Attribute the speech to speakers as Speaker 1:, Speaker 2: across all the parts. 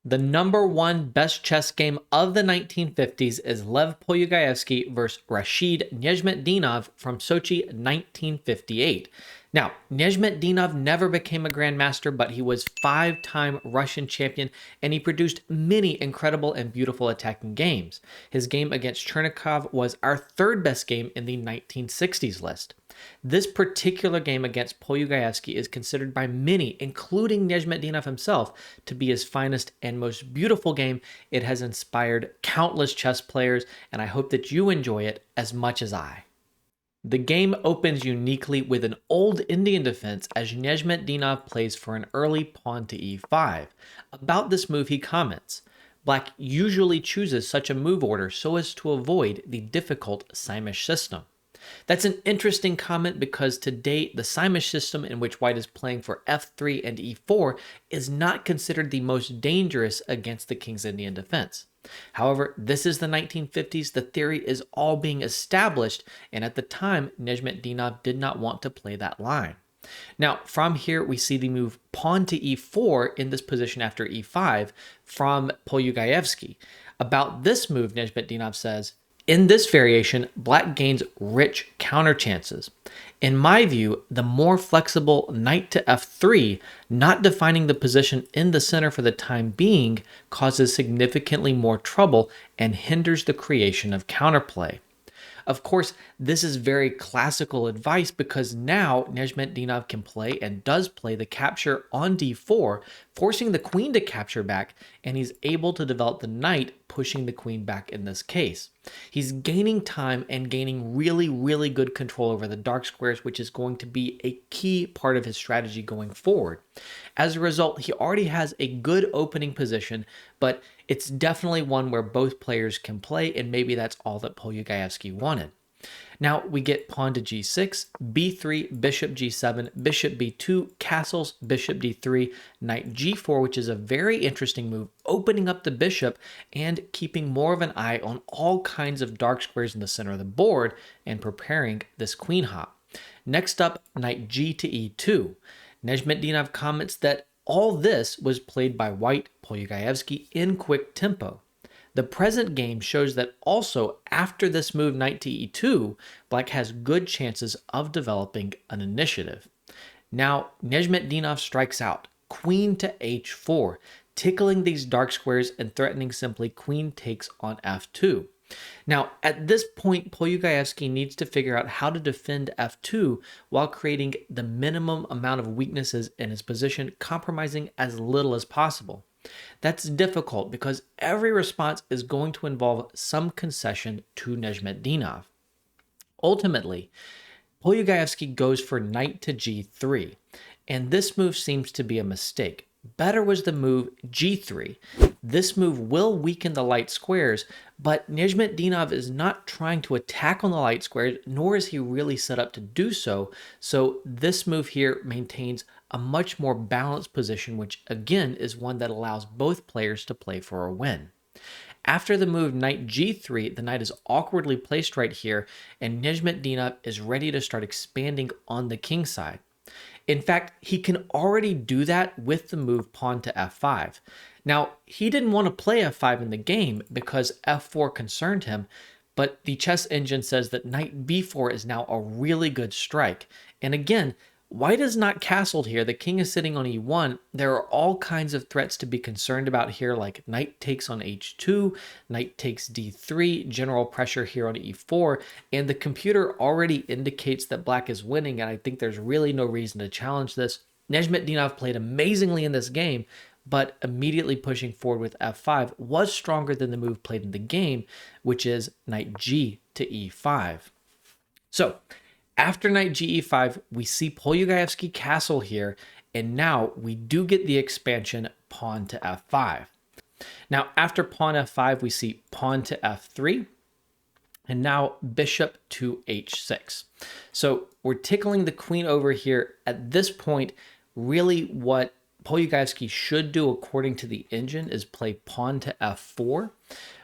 Speaker 1: The number one best chess game of the 1950s is Lev Polugaevsky versus Rashid Nezhmetdinov from Sochi 1958. Now, Nezhmetdinov never became a grandmaster, but he was five-time Russian champion, and he produced many incredible and beautiful attacking games. His game against Chernikov was our third best game in the 1960s list. This particular game against Polugaevsky is considered by many, including Nezhmetdinov himself, to be his finest and most beautiful game. It has inspired countless chess players, and I hope that you enjoy it as much as I. The game opens uniquely with an old Indian defense as Nezhmetdinov plays for an early pawn to e5. About this move, he comments, "Black usually chooses such a move order so as to avoid the difficult Simish system." That's an interesting comment because to date, the Simish system in which White is playing for f3 and e4 is not considered the most dangerous against the King's Indian defense. However, this is the 1950s, the theory is all being established, and at the time, Nezhmetdinov did not want to play that line. Now, from here, we see the move pawn to e4 in this position after e5 from Polugaevsky. About this move, Nezhmetdinov says, "In this variation, Black gains rich counter chances. In my view, the more flexible knight to f3, not defining the position in the center for the time being, causes significantly more trouble and hinders the creation of counterplay." Of course, this is very classical advice because now Nezhmetdinov can play and does play the capture on d4, forcing the queen to capture back, and he's able to develop the knight, pushing the queen back in this case. He's gaining time and gaining really good control over the dark squares, which is going to be a key part of his strategy going forward. As a result, he already has a good opening position, but it's definitely one where both players can play, and maybe that's all that Polugaevsky wanted. Now we get pawn to g6, b3, bishop g7, bishop b2, castles, bishop d3, knight g4, which is a very interesting move, opening up the bishop and keeping more of an eye on all kinds of dark squares in the center of the board and preparing this queen hop. Next up, knight g to e2. Nezhmetdinov comments that all this was played by White, Polugaevsky, in quick tempo. The present game shows that also after this move knight to e2, Black has good chances of developing an initiative. Now, Nezhmetdinov strikes out, queen to h4, tickling these dark squares and threatening simply queen takes on f2. Now, at this point, Polugaevsky needs to figure out how to defend f2 while creating the minimum amount of weaknesses in his position, compromising as little as possible. That's difficult because every response is going to involve some concession to Nezhmetdinov. Ultimately, Polugaevsky goes for knight to g3, and this move seems to be a mistake. Better was the move g3. This move will weaken the light squares, but Nezhmetdinov is not trying to attack on the light squares, nor is he really set up to do so. So this move here maintains a much more balanced position, which again is one that allows both players to play for a win. After the move knight g3, the knight is awkwardly placed right here, and Nezhmetdinov is ready to start expanding on the king side. In fact, he can already do that with the move pawn to f5. Now, he didn't want to play f5 in the game because f4 concerned him, but the chess engine says that knight b4 is now a really good strike. And again, White is not castled here. The king is sitting on e1. There are all kinds of threats to be concerned about here, like knight takes on h2, knight takes d3, general pressure here on e4, and the computer already indicates that Black is winning, and I think there's really no reason to challenge this. Nezhmetdinov played amazingly in this game, but immediately pushing forward with f5 was stronger than the move played in the game, which is knight g to e5. So, after knight ge5, we see Polugaevsky castle here, and now we do get the expansion pawn to f5. Now, after pawn f5, we see pawn to f3, and now bishop to h6. So we're tickling the queen over here. At this point, really what Polugaevsky should do, according to the engine, is play pawn to f4,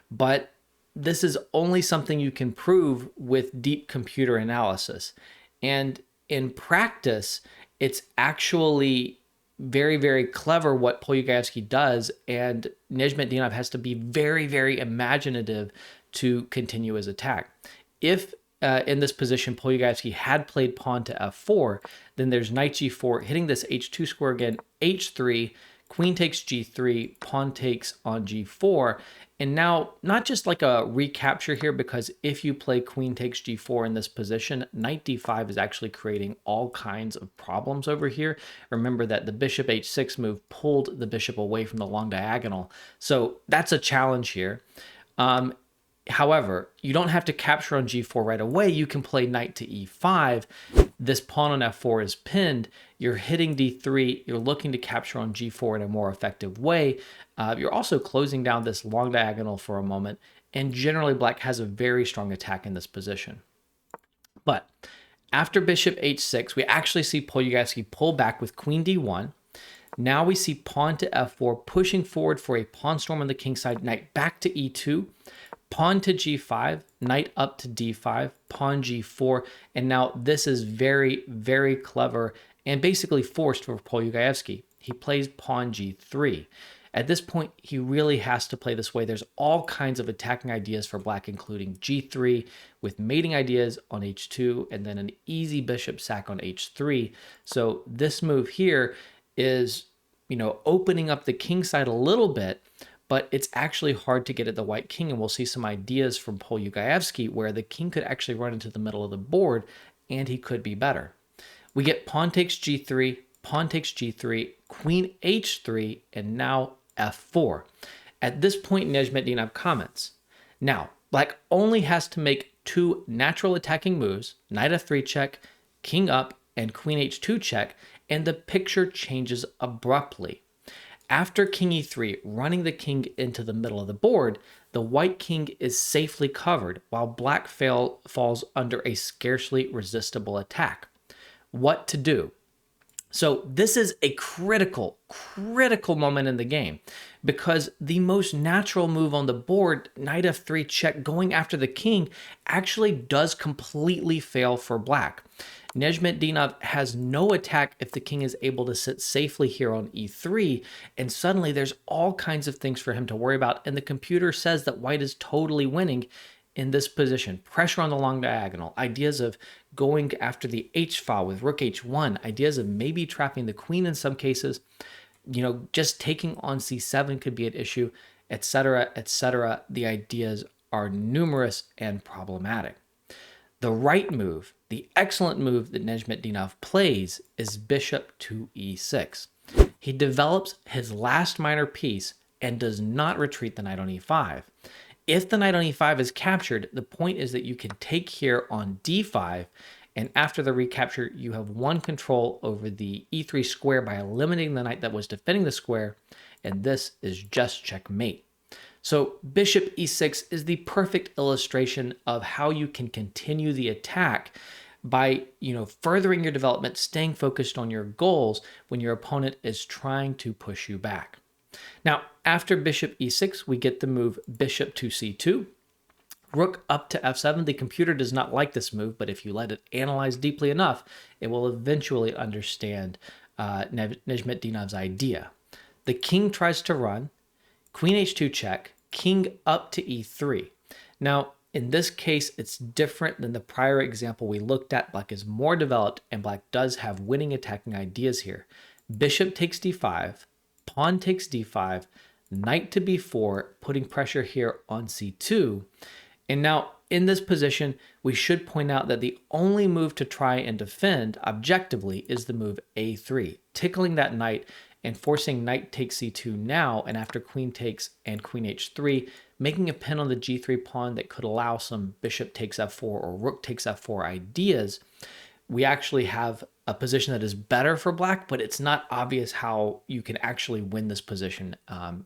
Speaker 1: but this is only something you can prove with deep computer analysis. And in practice, it's actually very, very clever what Polugaevsky does, and Nezhmetdinov has to be very, very imaginative to continue his attack. If in this position Polugaevsky had played pawn to f4, then there's knight g4, hitting this h2 square again, h3, queen takes g3, pawn takes on g4, and now not just like a recapture here, because if you play queen takes g4 in this position, knight d5 is actually creating all kinds of problems over here. Remember that the bishop h6 move pulled the bishop away from the long diagonal, so that's a challenge here. However, you don't have to capture on g4 right away. You can play knight to e5. This pawn on f4 is pinned. You're hitting d3. You're looking to capture on g4 in a more effective way. You're also closing down this long diagonal for a moment. And generally, black has a very strong attack in this position. But after bishop h6, we actually see Polugaevsky pull back with queen d1. Now we see pawn to f4, pushing forward for a pawn storm on the king side, knight back to e2. Pawn to g5, knight up to d5, pawn g4, and now this is very, very clever and basically forced for Polugaevsky. He plays pawn g3. At this point, he really has to play this way. There's all kinds of attacking ideas for black, including g3, with mating ideas on h2, and then an easy bishop sack on h3. So this move here is, opening up the king side a little bit, but it's actually hard to get at the white king, and we'll see some ideas from Polugaevsky where the king could actually run into the middle of the board, and he could be better. We get pawn takes g3, pawn takes g3, queen h3, and now f4. At this point, Nezhmetdinov comments, now, black only has to make two natural attacking moves, knight f3 check, king up, and queen h2 check, and the picture changes abruptly. After king e3, running the king into the middle of the board, the white king is safely covered, while black falls under a scarcely resistible attack. What to do? So this is a critical moment in the game, because the most natural move on the board, knight f3 check, going after the king, actually does completely fail for black. Nezhmetdinov has no attack if the king is able to sit safely here on e3, and suddenly there's all kinds of things for him to worry about, and the computer says that white is totally winning in this position. Pressure on the long diagonal, ideas of going after the h file with rook h1, ideas of maybe trapping the queen in some cases, just taking on c7 could be an issue, etc., etc. The ideas are numerous and problematic. The right move, the excellent move that Nezhmetdinov plays, is bishop to e6. He develops his last minor piece and does not retreat the knight on e5. If the knight on e5 is captured, the point is that you can take here on d5, and after the recapture, you have one control over the e3 square by eliminating the knight that was defending the square, and this is just checkmate. So bishop e6 is the perfect illustration of how you can continue the attack by, furthering your development, staying focused on your goals when your opponent is trying to push you back. Now, after bishop e6, we get the move bishop to c2, rook up to f7. The computer does not like this move, but if you let it analyze deeply enough, it will eventually understand Nezhmetdinov's idea. The king tries to run, queen h2 check, king up to e3. Now, in this case, it's different than the prior example we looked at. Black is more developed, and black does have winning attacking ideas here. Bishop takes d5, pawn takes d5, knight to b4, putting pressure here on c2. And now, in this position, we should point out that the only move to try and defend objectively is the move a3, tickling that knight and forcing knight takes c2 now, and after queen takes and queen h3, making a pin on the g3 pawn that could allow some bishop takes f4 or rook takes f4 ideas. We actually have a position that is better for black, but it's not obvious how you can actually win this position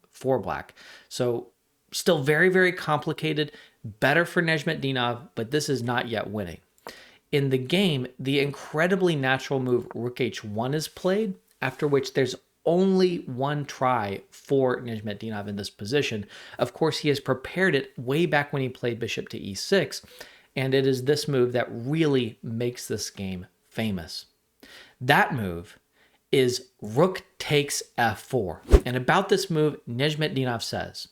Speaker 1: for black. So still very, very complicated, better for Nezhmetdinov, but this is not yet winning. In the game, the incredibly natural move rook h1 is played, after which there's only one try for Nezhmetdinov in this position. Of course, he has prepared it way back when he played bishop to e6, and it is this move that really makes this game famous. That move is rook takes f4. And about this move, Nezhmetdinov says,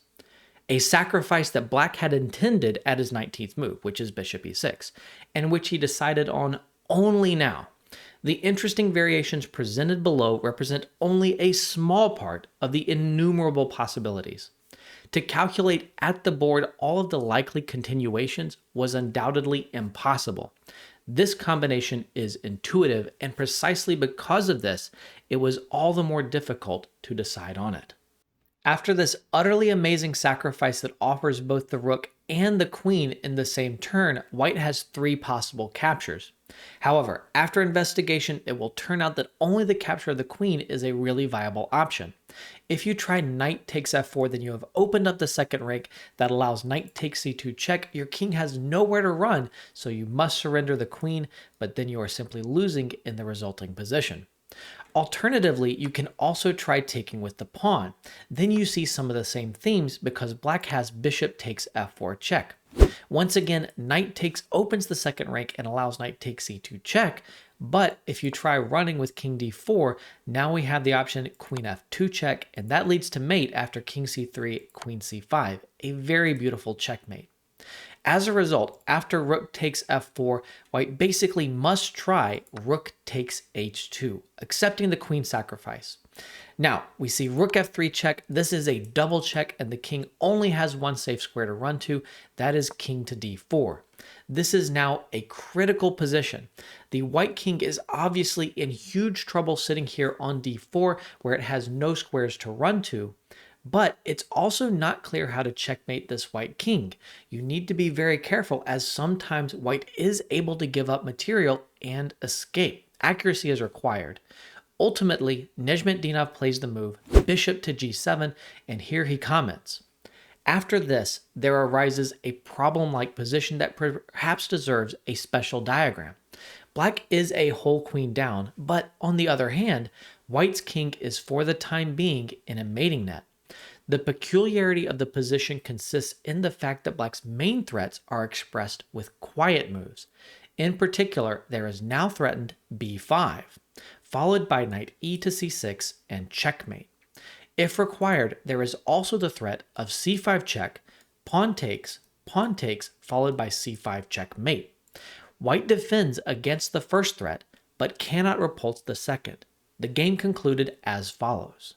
Speaker 1: a sacrifice that black had intended at his 19th move, which is bishop e6, and which he decided on only now. The interesting variations presented below represent only a small part of the innumerable possibilities. To calculate at the board all of the likely continuations was undoubtedly impossible. This combination is intuitive, and precisely because of this, it was all the more difficult to decide on it. After this utterly amazing sacrifice that offers both the rook and the queen in the same turn, white has 3 possible captures. However, after investigation, it will turn out that only the capture of the queen is a really viable option. If you try knight takes f4, then you have opened up the second rank that allows knight takes c2 check. Your king has nowhere to run, so you must surrender the queen, but then you are simply losing in the resulting position. Alternatively, you can also try taking with the pawn. Then you see some of the same themes because black has bishop takes f4 check. Once again, knight takes opens the second rank and allows knight takes c2 check, but if you try running with king d4, now we have the option queen f2 check, and that leads to mate after king c3, queen c5, a very beautiful checkmate. As a result, after rook takes f4, white basically must try rook takes h2, accepting the queen sacrifice. Now, we see rook f3 check. This is a double check, and the king only has one safe square to run to. That is king to d4. This is now a critical position. The white king is obviously in huge trouble sitting here on d4, where it has no squares to run to. But it's also not clear how to checkmate this white king. You need to be very careful, as sometimes white is able to give up material and escape. Accuracy is required. Ultimately, Nezhmetdinov plays the move bishop to g7, and here he comments. After this, there arises a problem-like position that perhaps deserves a special diagram. Black is a whole queen down, but on the other hand, white's king is for the time being in a mating net. The peculiarity of the position consists in the fact that black's main threats are expressed with quiet moves. In particular, there is now threatened b5, followed by knight e to c6 and checkmate. If required, there is also the threat of c5 check, pawn takes, followed by c5 checkmate. White defends against the first threat, but cannot repulse the second. The game concluded as follows.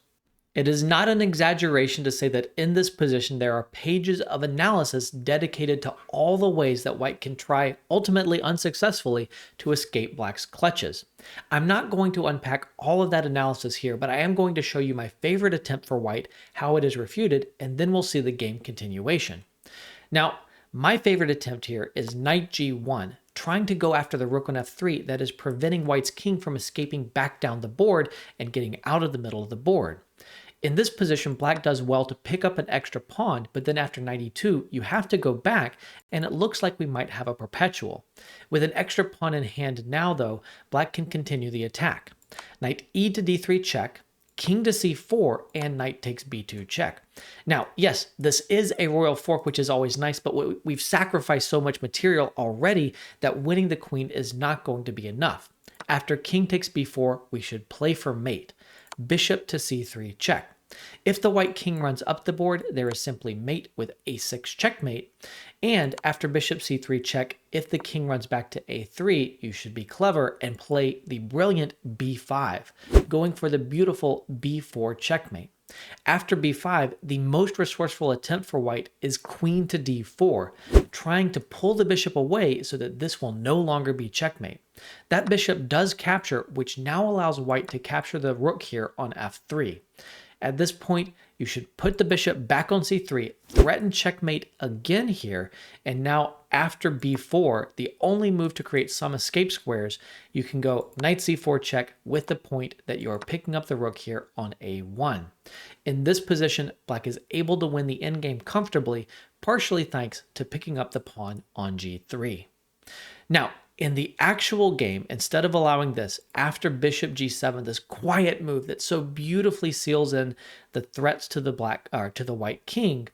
Speaker 1: It is not an exaggeration to say that in this position there are pages of analysis dedicated to all the ways that white can try, ultimately unsuccessfully, to escape black's clutches. I'm not going to unpack all of that analysis here, but I am going to show you my favorite attempt for white, how it is refuted, and then we'll see the game continuation. Now, my favorite attempt here is knight g1, trying to go after the rook on f3 that is preventing white's king from escaping back down the board and getting out of the middle of the board. In this position, black does well to pick up an extra pawn, but then after knight e2, you have to go back, and it looks like we might have a perpetual. With an extra pawn in hand now, though, black can continue the attack. Knight e to d3 check, king to c4, and knight takes b2 check. Now, yes, this is a royal fork, which is always nice, but we've sacrificed so much material already that winning the queen is not going to be enough. After king takes b4, we should play for mate. Bishop to c3 check. If the white king runs up the board, there is simply mate with a6 checkmate. And after bishop c3 check, if the king runs back to a3, you should be clever and play the brilliant b5, going for the beautiful b4 checkmate. After b5, the most resourceful attempt for white is queen to d4, trying to pull the bishop away so that this will no longer be checkmate. That bishop does capture, which now allows white to capture the rook here on f3. At this point, you should put the bishop back on c3, threaten checkmate again here, and now after b4, the only move to create some escape squares, you can go knight c4 check with the point that you are picking up the rook here on a1. In this position, black is able to win the endgame comfortably, partially thanks to picking up the pawn on g3. Now, in the actual game, instead of allowing this, after bishop g7, this quiet move that so beautifully seals in the threats to the white king,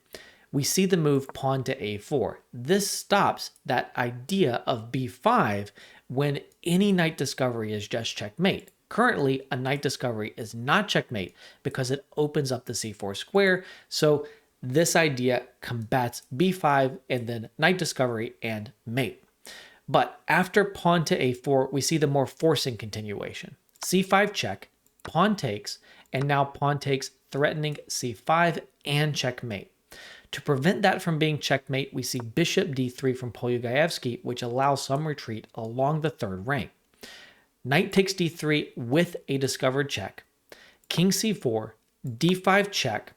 Speaker 1: we see the move pawn to a4. This stops that idea of b5 when any knight discovery is just checkmate. Currently, a knight discovery is not checkmate because it opens up the c4 square, so this idea combats b5 and then knight discovery and mate. But after pawn to a4, we see the more forcing continuation. c5 check, pawn takes, and now pawn takes threatening c5 and checkmate. To prevent that from being checkmate, we see bishop d3 from Polugaevsky, which allows some retreat along the third rank. Knight takes d3 with a discovered check. King c4, d5 check,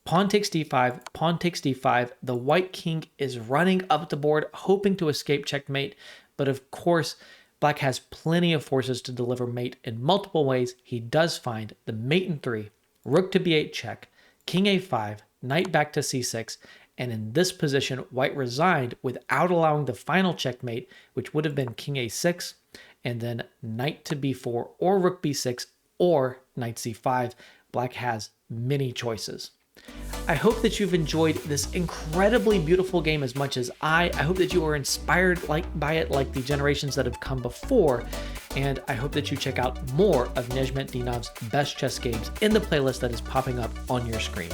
Speaker 1: pawn takes d5, pawn takes d5. The white king is running up the board, hoping to escape checkmate, but of course, black has plenty of forces to deliver mate in multiple ways. He does find the mate in 3, rook to b8 check, king a5, knight back to c6, and in this position, white resigned without allowing the final checkmate, which would have been king a6, and then knight to b4 or rook b6 or knight c5. Black has many choices. I hope that you've enjoyed this incredibly beautiful game as much as I hope that you are inspired by it like the generations that have come before, and I hope that you check out more of Nezhmetdinov's best chess games in the playlist that is popping up on your screen.